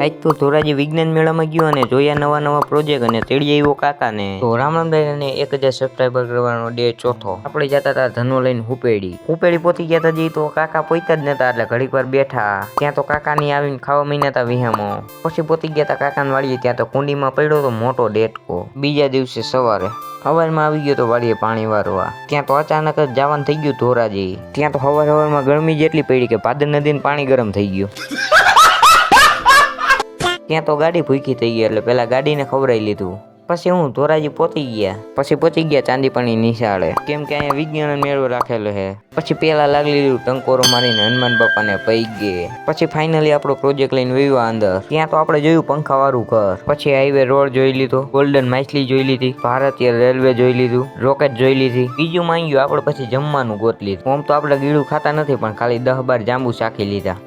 આજ તો ધોરાજી વિજ્ઞાન મેળામાં ગયો અને જોયા નવા પ્રોજેક્ટ અને તેડી આવ્યો કાકાને. તો રામરામભાઈ અને 1000 સબસ્ક્રાઈબર કરવાનો ડે ચોથો. આપણે જતા હતા ધનો લઈને હુપેડી પહોંચી ગયા હતા. તો કાકા પહોંચ્યા જ નતા એટલે ઘડીક વાર બેઠા. ત્યાં તો કાકાની આવીને ખાવા મહિના હતા વિહામો. પછી પહોંચી ગયા હતા કાકાને વાડીએ. ત્યાં તો કુંડીમાં પડ્યો તો મોટો ડેટકો. બીજા દિવસે સવારમાં આવી ગયો તો વાડીએ પાણી વારવા. ત્યાં તો અચાનક જ જવાનું થઈ ગયું ધોરાજી. ત્યાં તો સવારમાં ગરમી જેટલી પડી કે ભાદર નદીનું પાણી ગરમ થઈ ગયું. ત્યાં તો ગાડી ભૂખી થઈ ગઈ એટલે પેલા ગાડીને ખવડાવી લીધું. પછી હું ધોરાજી પહોંચી ગયા ચાંદીપણી નિશાળે. કેમ કે અહીંયા વિજ્ઞાન મેળો રાખેલો છે. પછી પેલા લાગી લીધું ટંકોરો મારીને હનુમાન બાપાને પૈગે. પછી ફાઇનલી આપણો પ્રોજેક્ટ લઈને વયો અંદર. ત્યાં તો આપણે જોયું પંખા વાળું ઘર. પછી હાઈવે રોડ જોઈ લીધો, ગોલ્ડન માછલી જોઈ લીધી, ભારતીય રેલવે જોઈ લીધું, રોકેટ જોઈ લીધી. બીજું માંગ્યું આપણે પછી જમવાનું ગોત લીધું. આમ તો આપણે ગીડું ખાતા નથી પણ ખાલી 10-12 જાંબુ ચાખી લીધા.